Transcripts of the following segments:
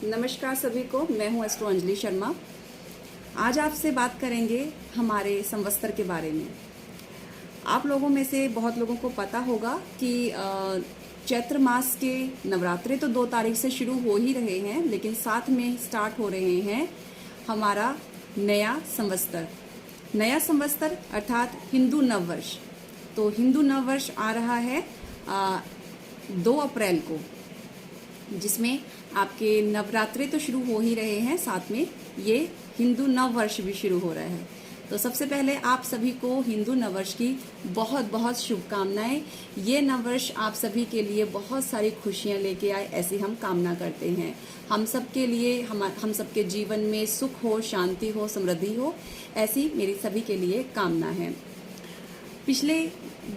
नमस्कार सभी को, मैं हूं एस्ट्रो अंजलि शर्मा। आज आपसे बात करेंगे हमारे संवत्सर के बारे में। आप लोगों में से बहुत लोगों को पता होगा कि चैत्र मास के नवरात्रे तो 2 तारीख से शुरू हो ही रहे हैं, लेकिन साथ में स्टार्ट हो रहे हैं हमारा नया संवत्सर। नया संवत्सर अर्थात हिंदू नववर्ष। तो हिंदू नववर्ष आ रहा है 2 अप्रैल को, जिसमें आपके नवरात्रे तो शुरू हो ही रहे हैं, साथ में ये हिंदू नववर्ष भी शुरू हो रहा है। तो सबसे पहले आप सभी को हिंदू नववर्ष की बहुत बहुत शुभकामनाएं। ये नववर्ष आप सभी के लिए बहुत सारी खुशियां लेके आए, ऐसी हम कामना करते हैं। हम सब के लिए, हम सबके जीवन में सुख हो, शांति हो, समृद्धि हो, ऐसी मेरी सभी के लिए कामना है। पिछले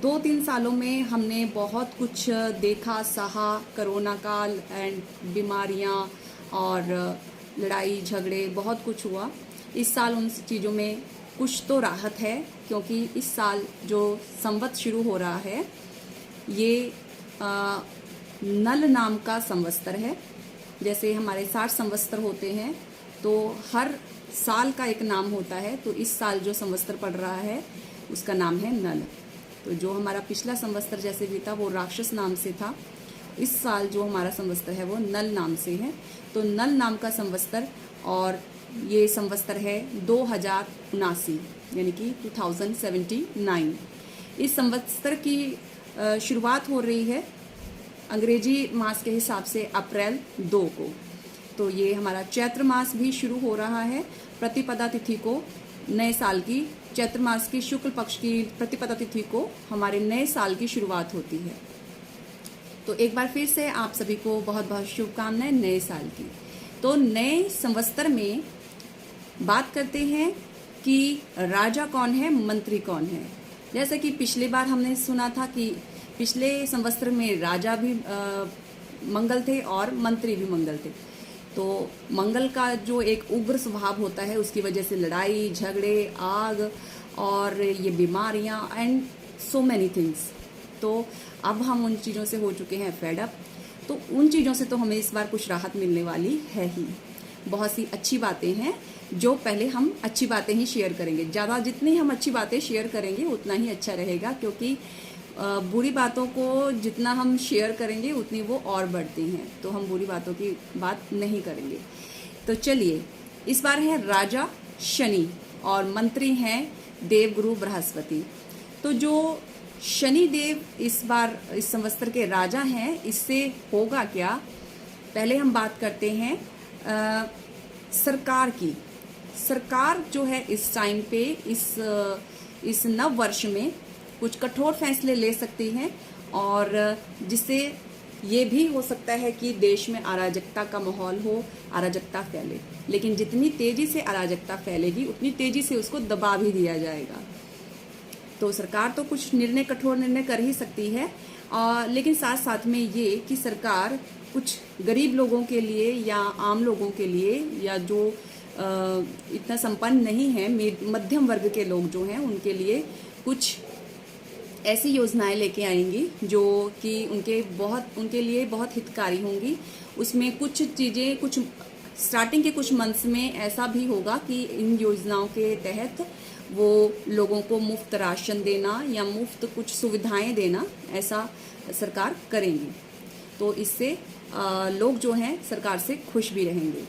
2-3 सालों में हमने बहुत कुछ देखा, सहा। कोरोना काल एंड बीमारियां और लड़ाई झगड़े बहुत कुछ हुआ। इस साल उन चीज़ों में कुछ तो राहत है, क्योंकि इस साल जो संवत शुरू हो रहा है ये नल नाम का संवत्सर है। जैसे हमारे 60 संवत्सर होते हैं तो हर साल का एक नाम होता है, तो इस साल जो संवत्सर पड़ रहा है उसका नाम है नल। तो जो हमारा पिछला संवत्सर जैसे भी था वो राक्षस नाम से था, इस साल जो हमारा संवत्सर है वो नल नाम से है। तो नल नाम का संवत्सर, और ये संवत्सर है 2079 यानी कि 2079। इस संवत्सर की शुरुआत हो रही है अंग्रेजी मास के हिसाब से अप्रैल 2 को। तो ये हमारा चैत्र मास भी शुरू हो रहा है। प्रतिपदा तिथि को नए साल की, चैत्र मास की शुक्ल पक्ष की प्रतिपदा तिथि को हमारे नए साल की शुरुआत होती है। तो एक बार फिर से आप सभी को बहुत बहुत शुभकामनाएं नए साल की। तो नए संवत्सर में बात करते हैं कि राजा कौन है, मंत्री कौन है। जैसे कि पिछली बार हमने सुना था कि पिछले संवत्सर में राजा भी मंगल थे और मंत्री भी मंगल थे। तो मंगल का जो एक उग्र स्वभाव होता है, उसकी वजह से लड़ाई झगड़े, आग और ये बीमारियां एंड सो मैनी थिंग्स। तो अब हम उन चीज़ों से हो चुके हैं फेड अप। तो उन चीज़ों से तो हमें इस बार कुछ राहत मिलने वाली है ही। बहुत सी अच्छी बातें हैं, जो पहले हम अच्छी बातें ही शेयर करेंगे। ज़्यादा जितनी हम अच्छी बातें शेयर करेंगे उतना ही अच्छा रहेगा, क्योंकि बुरी बातों को जितना हम शेयर करेंगे उतनी वो और बढ़ती हैं। तो हम बुरी बातों की बात नहीं करेंगे। तो चलिए, इस बार है राजा शनि और मंत्री हैं देवगुरु बृहस्पति। तो जो शनि देव इस बार इस संवत्सर के राजा हैं, इससे होगा क्या, पहले हम बात करते हैं सरकार की। सरकार जो है इस टाइम पे, इस नव वर्ष में कुछ कठोर फैसले ले सकती हैं, और जिससे ये भी हो सकता है कि देश में अराजकता का माहौल हो, अराजकता फैले। लेकिन जितनी तेजी से अराजकता फैलेगी उतनी तेजी से उसको दबा भी दिया जाएगा। तो सरकार तो कुछ निर्णय, कठोर निर्णय कर ही सकती है, लेकिन साथ साथ में ये कि सरकार कुछ गरीब लोगों के लिए या आम लोगों के लिए, या जो इतना संपन्न नहीं है, मध्यम वर्ग के लोग जो हैं, उनके लिए कुछ ऐसी योजनाएं लेके आएंगी जो कि उनके लिए बहुत हितकारी होंगी। उसमें कुछ चीज़ें, कुछ स्टार्टिंग के कुछ मंथ्स में ऐसा भी होगा कि इन योजनाओं के तहत वो लोगों को मुफ्त राशन देना या मुफ्त कुछ सुविधाएं देना, ऐसा सरकार करेंगी। तो इससे लोग जो हैं सरकार से खुश भी रहेंगे।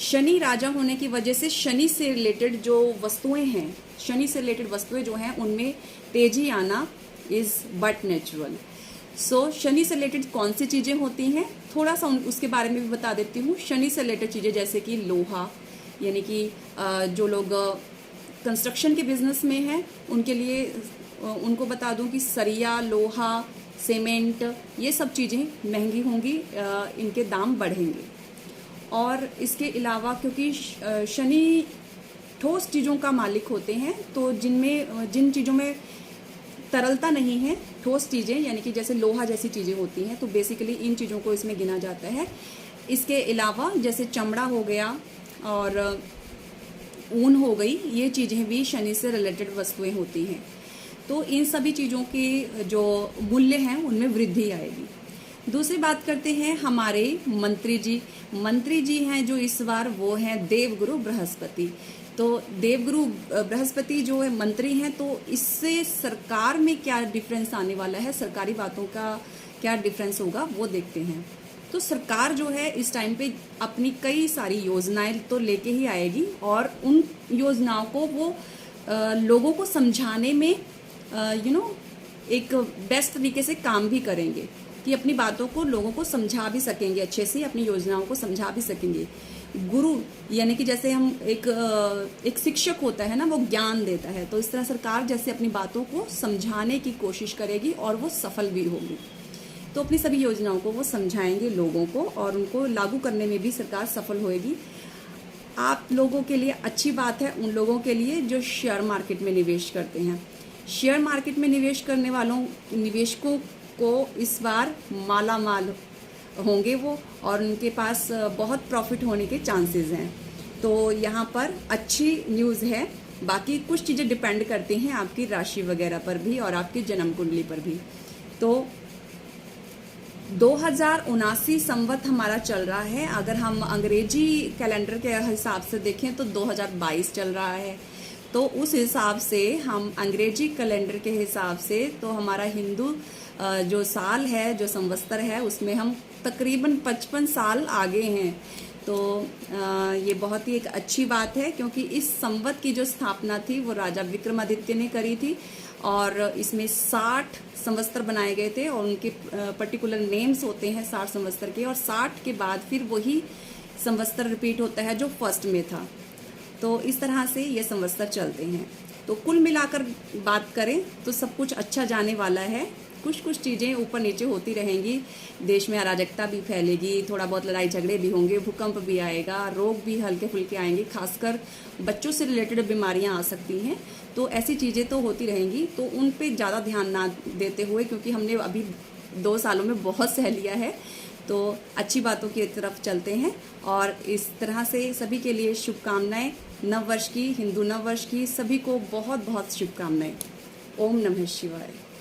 शनि राजा होने की वजह से शनि से रिलेटेड जो वस्तुएं हैं, शनि से रिलेटेड वस्तुएं जो हैं, उनमें तेजी आना इज बट नेचुरल। सो शनि से रिलेटेड कौन सी चीज़ें होती हैं, थोड़ा सा उसके बारे में भी बता देती हूँ। शनि से रिलेटेड चीज़ें जैसे कि लोहा, यानी कि जो लोग कंस्ट्रक्शन के बिजनेस में हैं उनके लिए उनको बता दूं कि सरिया, लोहा, सीमेंट, ये सब चीज़ें महंगी होंगी, इनके दाम बढ़ेंगे। और इसके अलावा क्योंकि शनि ठोस चीज़ों का मालिक होते हैं, तो जिन चीज़ों में तरलता नहीं है, ठोस चीज़ें यानी कि जैसे लोहा जैसी चीज़ें होती हैं, तो बेसिकली इन चीज़ों को इसमें गिना जाता है। इसके अलावा जैसे चमड़ा हो गया और ऊन हो गई, ये चीज़ें भी शनि से रिलेटेड वस्तुएं होती हैं। तो इन सभी चीज़ों की जो मूल्य हैं उनमें वृद्धि आएगी। दूसरी बात करते हैं हमारे मंत्री जी। मंत्री जी हैं जो इस बार वो हैं देवगुरु बृहस्पति। तो देवगुरु बृहस्पति जो है मंत्री हैं, तो इससे सरकार में क्या डिफरेंस आने वाला है, सरकारी बातों का क्या डिफरेंस होगा वो देखते हैं। तो सरकार जो है इस टाइम पे अपनी कई सारी योजनाएं तो लेके ही आएगी और उन योजनाओं को वो लोगों को समझाने में एक बेस्ट तरीके से काम भी करेंगे कि अपनी बातों को लोगों को समझा भी सकेंगे, अच्छे से अपनी योजनाओं को समझा भी सकेंगे। गुरु यानी कि जैसे हम एक शिक्षक होता है ना, वो ज्ञान देता है, तो इस तरह सरकार जैसे अपनी बातों को समझाने की कोशिश करेगी और वो सफल भी होगी। तो अपनी सभी योजनाओं को वो समझाएंगे लोगों को और उनको लागू करने में भी सरकार सफल होएगी। आप लोगों के लिए अच्छी बात है, उन लोगों के लिए जो शेयर मार्केट में निवेश करते हैं। शेयर मार्केट में निवेश करने वालों निवेशकों को इस बार माला माल होंगे वो, और उनके पास बहुत प्रॉफिट होने के चांसेस हैं। तो यहाँ पर अच्छी न्यूज़ है। बाकी कुछ चीज़ें डिपेंड करती हैं आपकी राशि वगैरह पर भी और आपकी जन्म कुंडली पर भी। तो 2079 संवत हमारा चल रहा है। अगर हम अंग्रेजी कैलेंडर के हिसाब से देखें तो 2022 चल रहा है। तो उस हिसाब से हम अंग्रेजी कैलेंडर के हिसाब से तो हमारा हिंदू जो साल है, जो संवत्सर है, उसमें हम तकरीबन 55 साल आगे हैं। तो ये बहुत ही एक अच्छी बात है, क्योंकि इस संवत की जो स्थापना थी वो राजा विक्रमादित्य ने करी थी और इसमें 60 संवत्सर बनाए गए थे और उनके पर्टिकुलर नेम्स होते हैं 60 संवत्सर के, और 60 के बाद फिर वही संवत्सर रिपीट होता है जो फर्स्ट में था। तो इस तरह से ये संवत्सर चलते हैं। तो कुल मिलाकर बात करें तो सब कुछ अच्छा जाने वाला है। कुछ कुछ चीज़ें ऊपर नीचे होती रहेंगी, देश में अराजकता भी फैलेगी, थोड़ा बहुत लड़ाई झगड़े भी होंगे, भूकंप भी आएगा, रोग भी हल्के फुल्के आएंगे, खासकर बच्चों से रिलेटेड बीमारियां आ सकती हैं। तो ऐसी चीज़ें तो होती रहेंगी, तो उन पे ज़्यादा ध्यान ना देते हुए, क्योंकि हमने अभी 2 सालों में बहुत सह लिया है, तो अच्छी बातों की तरफ चलते हैं। और इस तरह से सभी के लिए शुभकामनाएं, नववर्ष की, हिंदू नववर्ष की सभी को बहुत बहुत शुभकामनाएं। ओम नमः शिवाय।